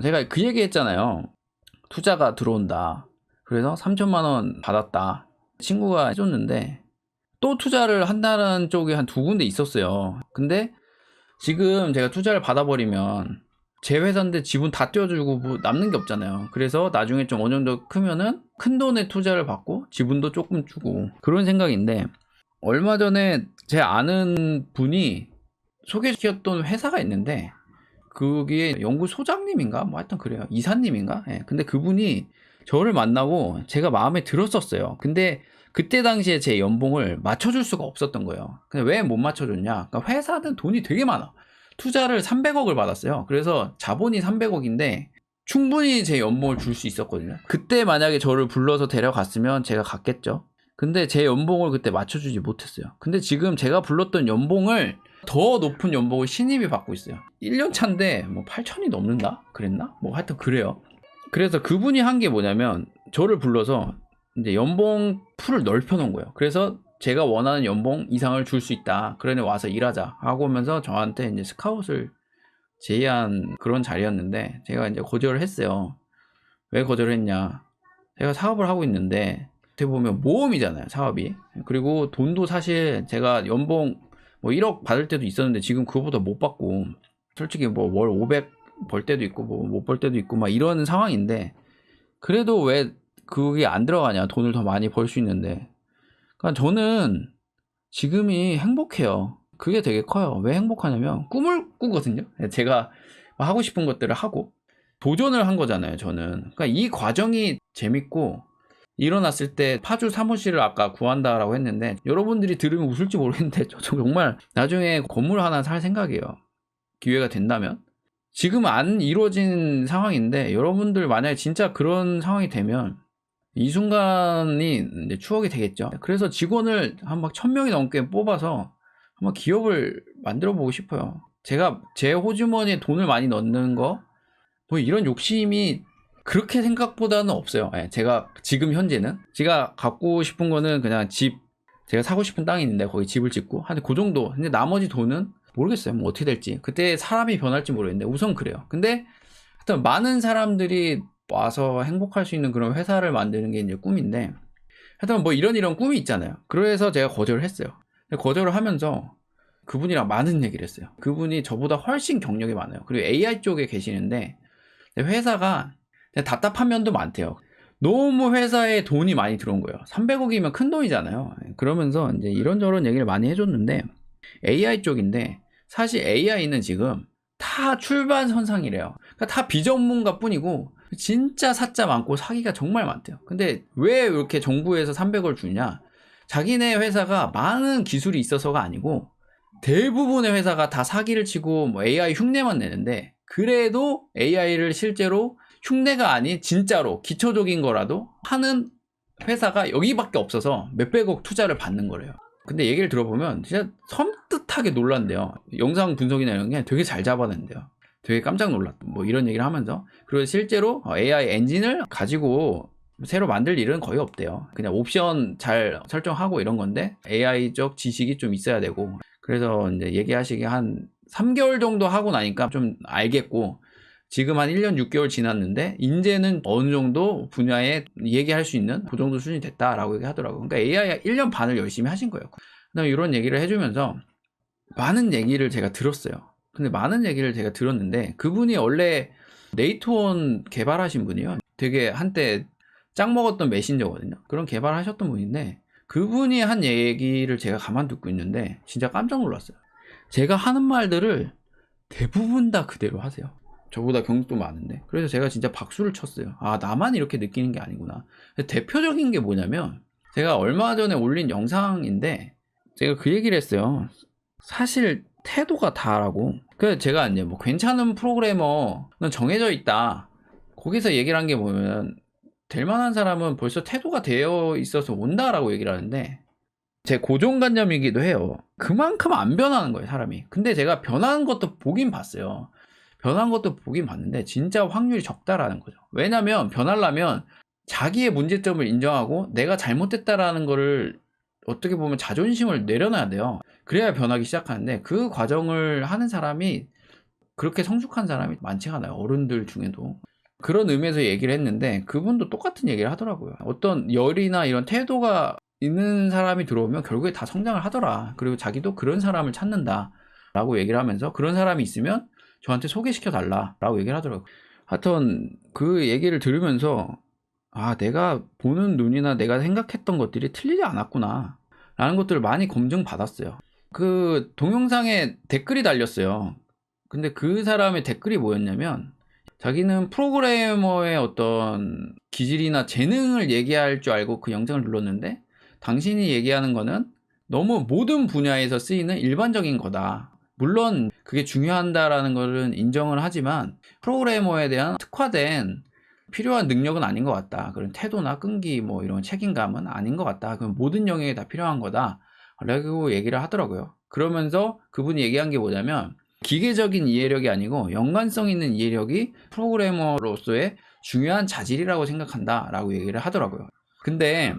제가 그 얘기 했잖아요. 투자가 들어온다. 그래서 3천만 원 받았다. 친구가 해줬는데 또 투자를 한다는 쪽이 한 2군데 있었어요. 근데 지금 제가 투자를 받아버리면 제 회사인데 지분 다 떼어주고 뭐 남는 게 없잖아요. 그래서 나중에 좀 어느 정도 크면은 큰 돈의 투자를 받고 지분도 조금 주고 그런 생각인데, 얼마 전에 제 아는 분이 소개시켰던 회사가 있는데 그게 연구소장님인가 뭐 하여튼 그래요. 이사님인가. 예. 근데 그분이 저를 만나고 제가 마음에 들었었어요. 근데 그때 당시에 제 연봉을 맞춰줄 수가 없었던 거예요. 근데 왜 못 맞춰줬냐? 그러니까 회사는 돈이 되게 많아. 투자를 300억을 받았어요. 그래서 자본이 300억인데 충분히 제 연봉을 줄 수 있었거든요. 그때 만약에 저를 불러서 데려갔으면 제가 갔겠죠. 근데 제 연봉을 그때 맞춰주지 못했어요. 근데 지금 제가 불렀던 연봉을 더 높은 연봉을 신입이 받고 있어요. 1년 차인데 뭐 8천이 넘는다? 그랬나? 뭐 하여튼 그래요. 그래서 그분이 한 게 뭐냐면 저를 불러서 이제 연봉 풀을 넓혀 놓은 거예요. 그래서 제가 원하는 연봉 이상을 줄 수 있다. 그러니 와서 일하자 하고 오면서 저한테 이제 스카웃을 제의한 그런 자리였는데 제가 이제 거절을 했어요. 왜 거절을 했냐? 제가 사업을 하고 있는데 어떻게 보면 모험이잖아요, 사업이. 그리고 돈도 사실 제가 연봉 뭐 1억 받을 때도 있었는데 지금 그거보다 못 받고, 솔직히 뭐 월 500 벌 때도 있고 뭐 못 벌 때도 있고 막 이런 상황인데, 그래도 왜 그게 안 들어가냐? 돈을 더 많이 벌 수 있는데. 그러니까 저는 지금이 행복해요. 그게 되게 커요. 왜 행복하냐면 꿈을 꾸거든요. 제가 하고 싶은 것들을 하고 도전을 한 거잖아요, 저는. 그러니까 이 과정이 재밌고, 일어났을 때 파주 사무실을 아까 구한다라고 했는데 여러분들이 들으면 웃을지 모르겠는데 저 정말 나중에 건물 하나 살 생각이에요. 기회가 된다면. 지금 안 이루어진 상황인데 여러분들 만약에 진짜 그런 상황이 되면 이 순간이 이제 추억이 되겠죠. 그래서 직원을 한 막 1000명이 넘게 뽑아서 한번 기업을 만들어 보고 싶어요. 제가 제 호주머니에 돈을 많이 넣는 거 뭐 이런 욕심이 그렇게 생각보다는 없어요. 예, 제가 지금 현재는 제가 갖고 싶은 거는 그냥 집, 제가 사고 싶은 땅이 있는데 거기 집을 짓고 한 그 정도. 근데 나머지 돈은 모르겠어요. 뭐 어떻게 될지. 그때 사람이 변할지 모르겠는데 우선 그래요. 근데 하여튼 많은 사람들이 와서 행복할 수 있는 그런 회사를 만드는 게 이제 꿈인데, 하여튼 뭐 이런 꿈이 있잖아요. 그래서 제가 거절을 했어요. 거절을 하면서 그분이랑 많은 얘기를 했어요. 그분이 저보다 훨씬 경력이 많아요. 그리고 AI 쪽에 계시는데 회사가 답답한 면도 많대요. 너무 회사에 돈이 많이 들어온 거예요. 300억이면 큰 돈이잖아요. 그러면서 이제 이런저런 얘기를 많이 해줬는데, AI 쪽인데 사실 AI는 지금 다 출발선상이래요. 그러니까 다 비전문가 뿐이고 진짜 사짜 많고 사기가 정말 많대요. 근데 왜 이렇게 정부에서 300억을 주냐? 자기네 회사가 많은 기술이 있어서가 아니고 대부분의 회사가 다 사기를 치고 뭐 AI 흉내만 내는데, 그래도 AI를 실제로 흉내가 아닌 진짜로 기초적인 거라도 하는 회사가 여기밖에 없어서 몇백억 투자를 받는 거래요. 근데 얘기를 들어보면 진짜 섬뜩하게 놀란대요. 영상 분석이나 이런 게 되게 잘 잡아낸대요. 되게 깜짝 놀랐다. 뭐 이런 얘기를 하면서, 그리고 실제로 AI 엔진을 가지고 새로 만들 일은 거의 없대요. 그냥 옵션 잘 설정하고 이런 건데 AI적 지식이 좀 있어야 되고, 그래서 이제 얘기하시기 한 3개월 정도 하고 나니까 좀 알겠고, 지금 한 1년 6개월 지났는데 이제는 어느 정도 분야에 얘기할 수 있는 그 정도 수준이 됐다라고 얘기하더라고요. 그러니까 AI 1년 반을 열심히 하신 거예요. 그다음에 이런 얘기를 해주면서 많은 얘기를 제가 들었어요. 근데 많은 얘기를 제가 들었는데 그분이 원래 네이트원 개발하신 분이에요. 되게 한때 짱 먹었던 메신저거든요. 그런 개발하셨던 분인데 그분이 한 얘기를 제가 가만 듣고 있는데 진짜 깜짝 놀랐어요. 제가 하는 말들을 대부분 다 그대로 하세요. 저보다 경력도 많은데. 그래서 제가 진짜 박수를 쳤어요. 아, 나만 이렇게 느끼는 게 아니구나. 대표적인 게 뭐냐면 제가 얼마 전에 올린 영상인데 제가 그 얘기를 했어요. 사실 태도가 다라고. 그래서 제가 이제 뭐 괜찮은 프로그래머는 정해져 있다. 거기서 얘기를 한 게 뭐냐면 될 만한 사람은 벌써 태도가 되어 있어서 온다라고 얘기를 하는데, 제 고정관념이기도 해요. 그만큼 안 변하는 거예요, 사람이. 근데 제가 변하는 것도 보긴 봤어요. 변한 것도 보긴 봤는데 진짜 확률이 적다라는 거죠. 왜냐면 변하려면 자기의 문제점을 인정하고 내가 잘못됐다라는 거를 어떻게 보면 자존심을 내려놔야 돼요. 그래야 변하기 시작하는데 그 과정을 하는 사람이 그렇게 성숙한 사람이 많지가 않아요. 어른들 중에도. 그런 의미에서 얘기를 했는데 그분도 똑같은 얘기를 하더라고요. 어떤 열이나 이런 태도가 있는 사람이 들어오면 결국에 다 성장을 하더라. 그리고 자기도 그런 사람을 찾는다 라고 얘기를 하면서 그런 사람이 있으면 저한테 소개시켜 달라 라고 얘기를 하더라고요. 하여튼 그 얘기를 들으면서 아, 내가 보는 눈이나 내가 생각했던 것들이 틀리지 않았구나 라는 것들을 많이 검증받았어요. 그 동영상에 댓글이 달렸어요. 근데 그 사람의 댓글이 뭐였냐면 자기는 프로그래머의 어떤 기질이나 재능을 얘기할 줄 알고 그 영상을 눌렀는데 당신이 얘기하는 거는 너무 모든 분야에서 쓰이는 일반적인 거다. 물론 그게 중요하다라는 거는 인정을 하지만 프로그래머에 대한 특화된 필요한 능력은 아닌 것 같다. 그런 태도나 끈기 뭐 이런 책임감은 아닌 것 같다. 그럼 모든 영역에 다 필요한 거다. 라고 얘기를 하더라고요. 그러면서 그분이 얘기한 게 뭐냐면 기계적인 이해력이 아니고 연관성 있는 이해력이 프로그래머로서의 중요한 자질이라고 생각한다 라고 얘기를 하더라고요. 근데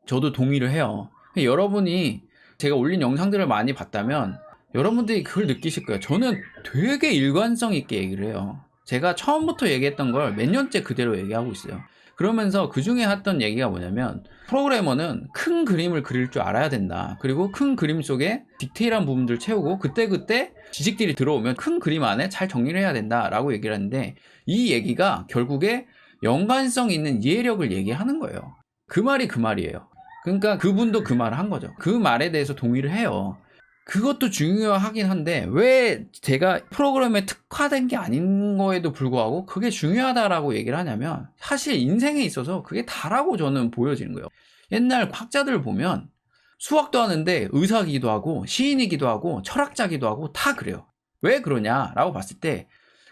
저도 동의를 해요. 여러분이 제가 올린 영상들을 많이 봤다면 여러분들이 그걸 느끼실 거예요. 저는 되게 일관성 있게 얘기를 해요. 제가 처음부터 얘기했던 걸 몇 년째 그대로 얘기하고 있어요. 그러면서 그 중에 했던 얘기가 뭐냐면 프로그래머는 큰 그림을 그릴 줄 알아야 된다. 그리고 큰 그림 속에 디테일한 부분들을 채우고 그때그때 지식들이 들어오면 큰 그림 안에 잘 정리를 해야 된다 라고 얘기를 하는데 이 얘기가 결국에 연관성 있는 이해력을 얘기하는 거예요. 그 말이 그 말이에요. 그러니까 그분도 그 말을 한 거죠. 그 말에 대해서 동의를 해요. 그것도 중요하긴 한데 왜 제가 프로그램에 특화된 게 아닌 거에도 불구하고 그게 중요하다라고 얘기를 하냐면 사실 인생에 있어서 그게 다라고 저는 보여지는 거예요. 옛날 학자들 보면 수학도 하는데 의사이기도 하고 시인이기도 하고 철학자기도 하고 다 그래요. 왜 그러냐라고 봤을 때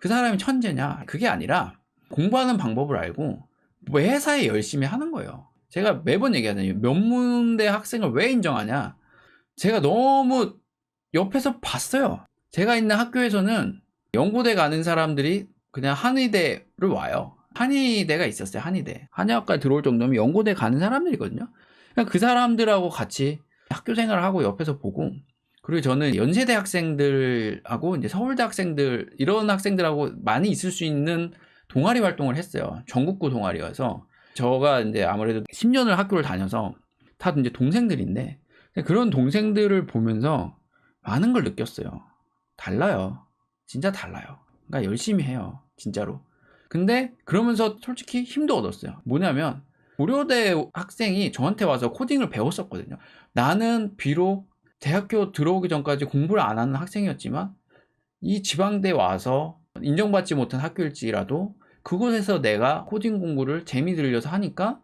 그 사람이 천재냐? 그게 아니라 공부하는 방법을 알고 회사에 열심히 하는 거예요. 제가 매번 얘기하잖아요. 명문대 학생을 왜 인정하냐? 제가 너무 옆에서 봤어요. 제가 있는 학교에서는 연고대 가는 사람들이 그냥 한의대를 와요. 한의대가 있었어요. 한의대. 한의학과에 들어올 정도면 연고대 가는 사람들이거든요. 그냥 그 사람들하고 같이 학교 생활을 하고 옆에서 보고 그리고 저는 연세대 학생들하고 이제 서울대 학생들 이런 학생들하고 많이 있을 수 있는 동아리 활동을 했어요. 전국구 동아리여서 저가 이제 아무래도 10년을 학교를 다녀서 다 이제 동생들인데 그런 동생들을 보면서 많은 걸 느꼈어요. 달라요. 진짜 달라요. 그러니까 열심히 해요. 진짜로. 근데 그러면서 솔직히 힘도 얻었어요. 뭐냐면 고려대 학생이 저한테 와서 코딩을 배웠었거든요. 나는 비록 대학교 들어오기 전까지 공부를 안 하는 학생이었지만 이 지방대 와서 인정받지 못한 학교일지라도 그곳에서 내가 코딩 공부를 재미 들려서 하니까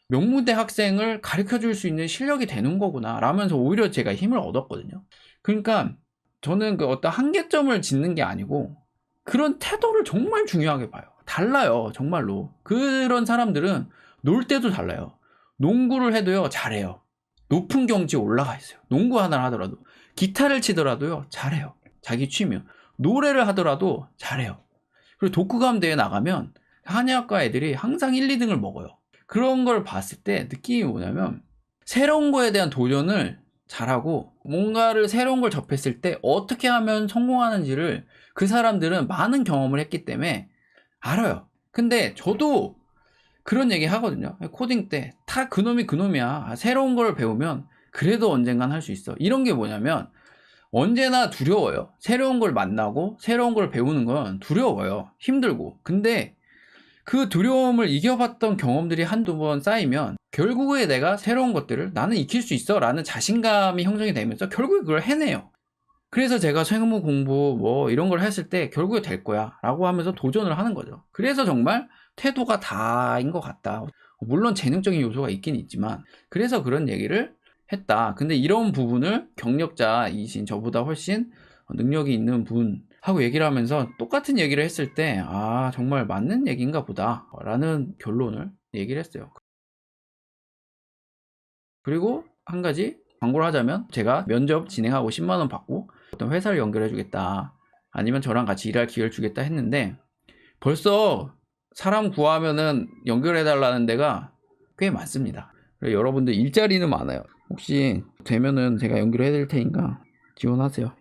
명문대 학생을 가르쳐 줄 수 있는 실력이 되는 거구나 라면서 오히려 제가 힘을 얻었거든요. 그러니까 저는 그 어떤 한계점을 짓는 게 아니고 그런 태도를 정말 중요하게 봐요. 달라요. 정말로. 그런 사람들은 놀 때도 달라요. 농구를 해도요 잘해요. 높은 경지에 올라가 있어요. 농구 하나를 하더라도 기타를 치더라도요 잘해요. 자기 취미요. 노래를 하더라도 잘해요. 그리고 독후감 대회 나가면 한의학과 애들이 항상 1, 2등을 먹어요. 그런 걸 봤을 때 느낌이 뭐냐면 새로운 거에 대한 도전을 잘하고 뭔가를 새로운 걸 접했을 때 어떻게 하면 성공하는지를 그 사람들은 많은 경험을 했기 때문에 알아요. 근데 저도 그런 얘기 하거든요. 코딩 때 다 그놈이 그놈이야. 새로운 걸 배우면 그래도 언젠간 할 수 있어. 이런 게 뭐냐면 언제나 두려워요. 새로운 걸 만나고 새로운 걸 배우는 건 두려워요. 힘들고. 근데 그 두려움을 이겨봤던 경험들이 한두 번 쌓이면 결국에 내가 새로운 것들을 나는 익힐 수 있어 라는 자신감이 형성이 되면서 결국에 그걸 해내요. 그래서 제가 세무 공부 뭐 이런 걸 했을 때 결국에 될 거야 라고 하면서 도전을 하는 거죠. 그래서 정말 태도가 다인 것 같다. 물론 재능적인 요소가 있긴 있지만 그래서 그런 얘기를 했다. 근데 이런 부분을 경력자이신 저보다 훨씬 능력이 있는 분하고 얘기를 하면서 똑같은 얘기를 했을 때 아 정말 맞는 얘기인가 보다 라는 결론을 얘기를 했어요. 그리고 한 가지 광고를 하자면 제가 면접 진행하고 10만 원 받고 어떤 회사를 연결해 주겠다 아니면 저랑 같이 일할 기회를 주겠다 했는데 벌써 사람 구하면은 연결해 달라는 데가 꽤 많습니다. 여러분들 일자리는 많아요. 혹시 되면은 제가 연결해 드릴 테니까 지원하세요.